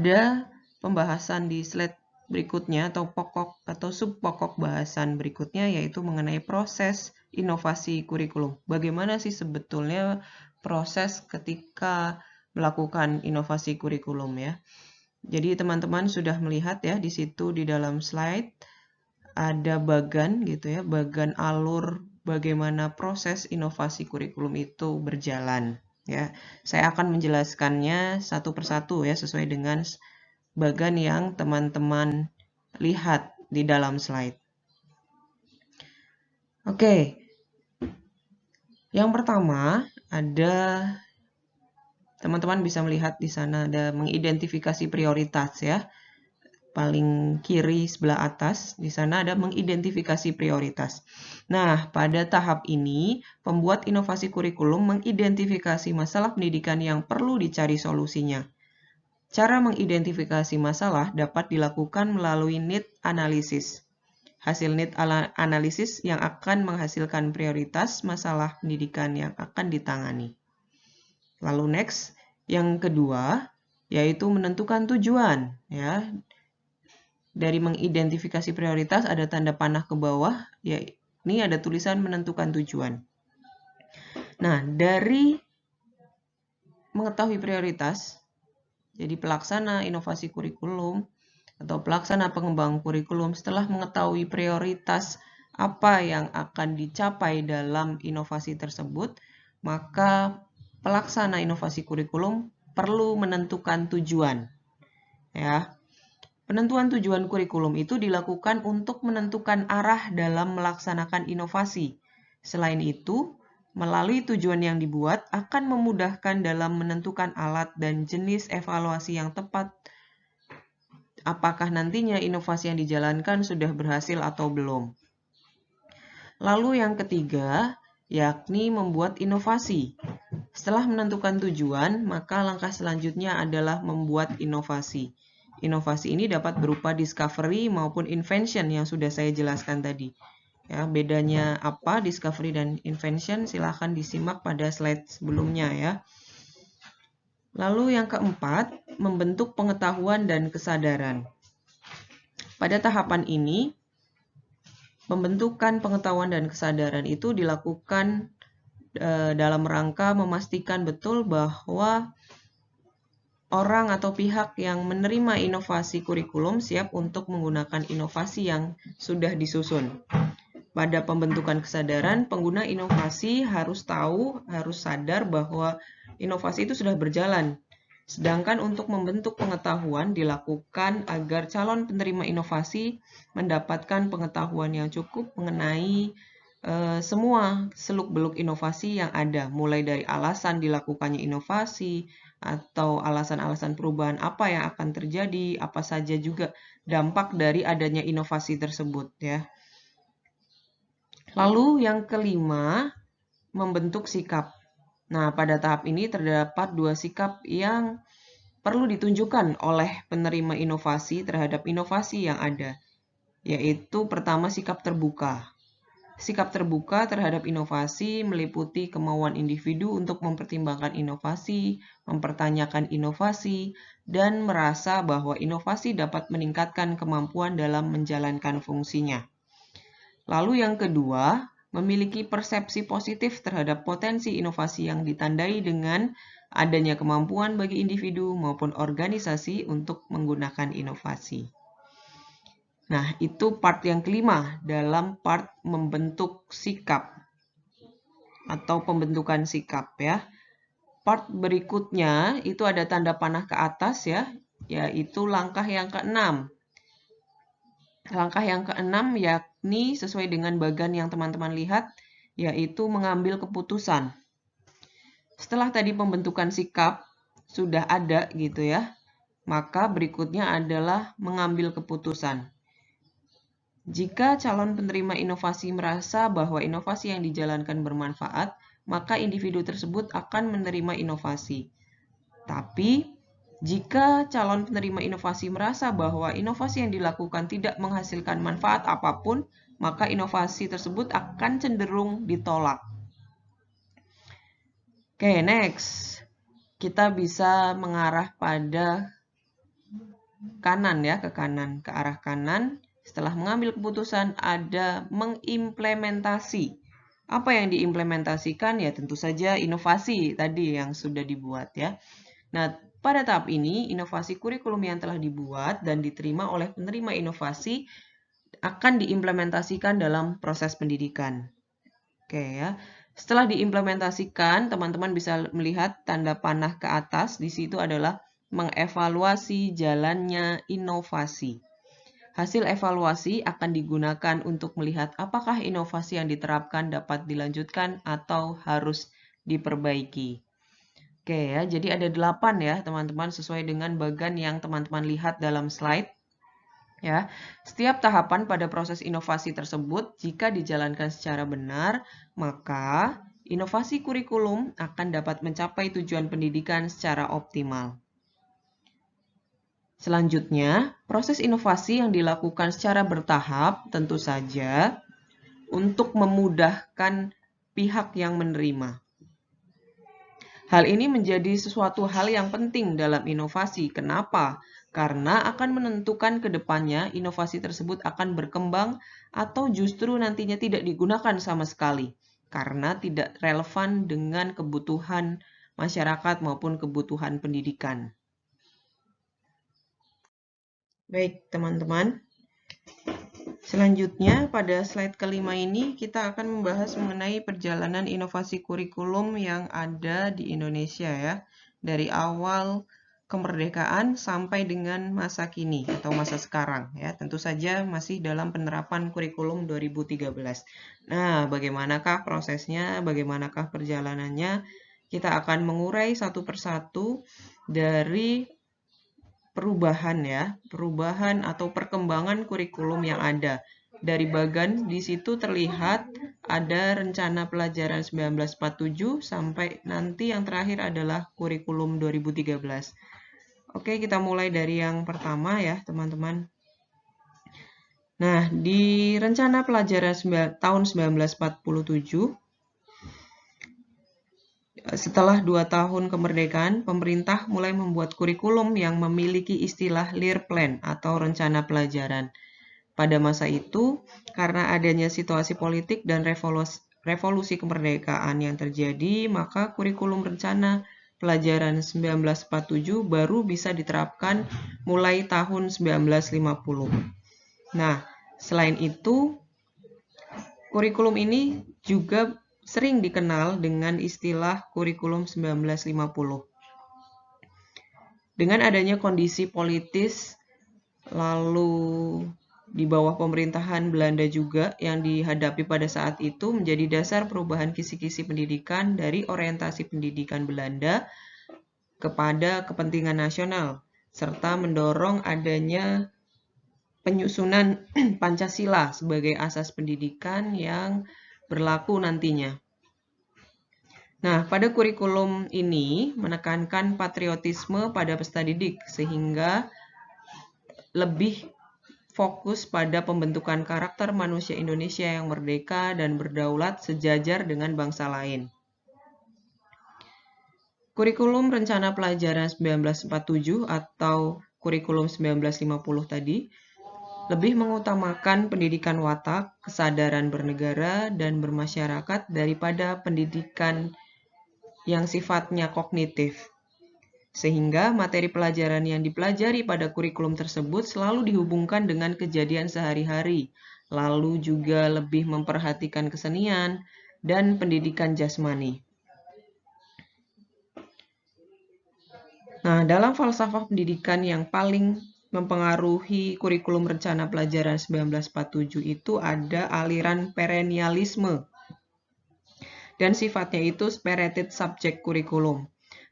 pada pembahasan di slide berikutnya atau pokok atau subpokok bahasan berikutnya, yaitu mengenai proses inovasi kurikulum. Bagaimana sih sebetulnya proses ketika melakukan inovasi kurikulum ya? Jadi teman-teman sudah melihat ya di situ di dalam slide ada bagan gitu ya, bagan alur bagaimana proses inovasi kurikulum itu berjalan ya. Saya akan menjelaskannya satu persatu ya sesuai dengan bagan yang teman-teman lihat di dalam slide. Oke. Yang pertama ada teman-teman bisa melihat di sana ada mengidentifikasi prioritas ya. Paling kiri sebelah atas, di sana ada mengidentifikasi prioritas. Nah, pada tahap ini, pembuat inovasi kurikulum mengidentifikasi masalah pendidikan yang perlu dicari solusinya. Cara mengidentifikasi masalah dapat dilakukan melalui need analysis. Hasil need analysis yang akan menghasilkan prioritas masalah pendidikan yang akan ditangani. Lalu next, yang kedua, yaitu menentukan tujuan ya. Dari mengidentifikasi prioritas ada tanda panah ke bawah, ya ini ada tulisan menentukan tujuan. Nah, dari mengetahui prioritas, jadi pelaksana inovasi kurikulum atau pelaksana pengembang kurikulum setelah mengetahui prioritas apa yang akan dicapai dalam inovasi tersebut, maka pelaksana inovasi kurikulum perlu menentukan tujuan. Ya. Penentuan tujuan kurikulum itu dilakukan untuk menentukan arah dalam melaksanakan inovasi. Selain itu, melalui tujuan yang dibuat akan memudahkan dalam menentukan alat dan jenis evaluasi yang tepat. Apakah nantinya inovasi yang dijalankan sudah berhasil atau belum. Lalu yang ketiga, yakni membuat inovasi. Setelah menentukan tujuan, maka langkah selanjutnya adalah membuat inovasi. Inovasi ini dapat berupa discovery maupun invention yang sudah saya jelaskan tadi. Ya, bedanya apa discovery dan invention silahkan disimak pada slide sebelumnya ya. Lalu yang keempat, membentuk pengetahuan dan kesadaran. Pada tahapan ini, pembentukan pengetahuan dan kesadaran itu dilakukan dalam rangka memastikan betul bahwa orang atau pihak yang menerima inovasi kurikulum siap untuk menggunakan inovasi yang sudah disusun. Pada pembentukan kesadaran, pengguna inovasi harus tahu, harus sadar bahwa inovasi itu sudah berjalan. Sedangkan untuk membentuk pengetahuan dilakukan agar calon penerima inovasi mendapatkan pengetahuan yang cukup mengenai semua seluk-beluk inovasi yang ada, mulai dari alasan dilakukannya inovasi, atau alasan-alasan perubahan apa yang akan terjadi, apa saja juga dampak dari adanya inovasi tersebut ya. Lalu yang kelima, membentuk sikap. Nah, pada tahap ini terdapat dua sikap yang perlu ditunjukkan oleh penerima inovasi terhadap inovasi yang ada, yaitu pertama sikap terbuka. Sikap terbuka terhadap inovasi meliputi kemauan individu untuk mempertimbangkan inovasi, mempertanyakan inovasi, dan merasa bahwa inovasi dapat meningkatkan kemampuan dalam menjalankan fungsinya. Lalu yang kedua, memiliki persepsi positif terhadap potensi inovasi yang ditandai dengan adanya kemampuan bagi individu maupun organisasi untuk menggunakan inovasi. Nah, itu part yang kelima dalam part membentuk sikap atau pembentukan sikap ya. Part berikutnya itu ada tanda panah ke atas ya, yaitu langkah yang keenam. Langkah yang keenam yakni sesuai dengan bagan yang teman-teman lihat, yaitu mengambil keputusan. Setelah tadi pembentukan sikap sudah ada gitu ya, maka berikutnya adalah mengambil keputusan. Jika calon penerima inovasi merasa bahwa inovasi yang dijalankan bermanfaat, maka individu tersebut akan menerima inovasi. Tapi, jika calon penerima inovasi merasa bahwa inovasi yang dilakukan tidak menghasilkan manfaat apapun, maka inovasi tersebut akan cenderung ditolak. Oke, next. Kita bisa mengarah pada kanan ya, ke kanan, ke arah kanan. Setelah mengambil keputusan ada mengimplementasi. Apa yang diimplementasikan? Ya tentu saja inovasi tadi yang sudah dibuat ya. Nah, pada tahap ini inovasi kurikulum yang telah dibuat dan diterima oleh penerima inovasi akan diimplementasikan dalam proses pendidikan. Oke ya. Setelah diimplementasikan, teman-teman bisa melihat tanda panah ke atas. Di situ adalah mengevaluasi jalannya inovasi. Hasil evaluasi akan digunakan untuk melihat apakah inovasi yang diterapkan dapat dilanjutkan atau harus diperbaiki. Oke ya, jadi ada 8 ya teman-teman sesuai dengan bagan yang teman-teman lihat dalam slide. Ya, setiap tahapan pada proses inovasi tersebut jika dijalankan secara benar, maka inovasi kurikulum akan dapat mencapai tujuan pendidikan secara optimal. Selanjutnya, proses inovasi yang dilakukan secara bertahap tentu saja untuk memudahkan pihak yang menerima. Hal ini menjadi sesuatu hal yang penting dalam inovasi. Kenapa? Karena akan menentukan ke depannya inovasi tersebut akan berkembang atau justru nantinya tidak digunakan sama sekali. Karena tidak relevan dengan kebutuhan masyarakat maupun kebutuhan pendidikan. Baik, teman-teman. Selanjutnya, pada slide kelima ini kita akan membahas mengenai perjalanan inovasi kurikulum yang ada di Indonesia ya. Dari awal kemerdekaan sampai dengan masa kini atau masa sekarang ya. Tentu saja masih dalam penerapan kurikulum 2013. Nah, bagaimanakah prosesnya, bagaimanakah perjalanannya? Kita akan mengurai satu persatu dari perubahan atau perkembangan kurikulum yang ada. Dari bagan di situ terlihat ada rencana pelajaran 1947 sampai nanti yang terakhir adalah kurikulum 2013. Oke, kita mulai dari yang pertama ya, teman-teman. Nah, di rencana pelajaran tahun 1947, setelah 2 tahun kemerdekaan, pemerintah mulai membuat kurikulum yang memiliki istilah Leerplan atau rencana pelajaran. Pada masa itu, karena adanya situasi politik dan revolusi kemerdekaan yang terjadi, maka kurikulum rencana pelajaran 1947 baru bisa diterapkan mulai tahun 1950. Nah, selain itu, kurikulum ini juga sering dikenal dengan istilah kurikulum 1950. Dengan adanya kondisi politis, lalu di bawah pemerintahan Belanda juga yang dihadapi pada saat itu menjadi dasar perubahan kisi-kisi pendidikan dari orientasi pendidikan Belanda kepada kepentingan nasional, serta mendorong adanya penyusunan Pancasila sebagai asas pendidikan yang berlaku nantinya. Nah, pada kurikulum ini menekankan patriotisme pada peserta didik sehingga lebih fokus pada pembentukan karakter manusia Indonesia yang merdeka dan berdaulat sejajar dengan bangsa lain. Kurikulum Rencana Pelajaran 1947 atau Kurikulum 1950 tadi lebih mengutamakan pendidikan watak, kesadaran bernegara, dan bermasyarakat daripada pendidikan yang sifatnya kognitif. Sehingga materi pelajaran yang dipelajari pada kurikulum tersebut selalu dihubungkan dengan kejadian sehari-hari, lalu juga lebih memperhatikan kesenian dan pendidikan jasmani. Nah, dalam falsafah pendidikan yang paling mempengaruhi kurikulum rencana pelajaran 1947 itu ada aliran perennialisme. Dan sifatnya itu spirited subject kurikulum.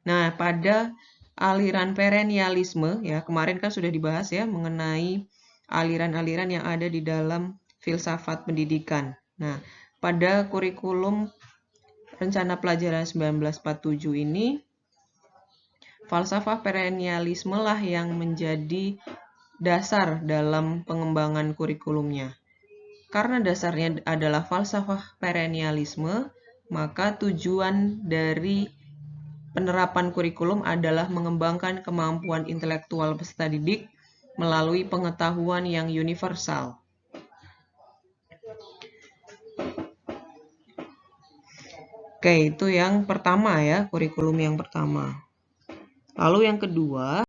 Nah, pada aliran perennialisme, ya kemarin kan sudah dibahas ya mengenai aliran-aliran yang ada di dalam filsafat pendidikan. Nah, pada kurikulum rencana pelajaran 1947 ini, falsafah perennialisme lah yang menjadi dasar dalam pengembangan kurikulumnya. Karena dasarnya adalah falsafah perennialisme, maka tujuan dari penerapan kurikulum adalah mengembangkan kemampuan intelektual peserta didik melalui pengetahuan yang universal. Oke, itu yang pertama ya, kurikulum yang pertama. Lalu yang kedua,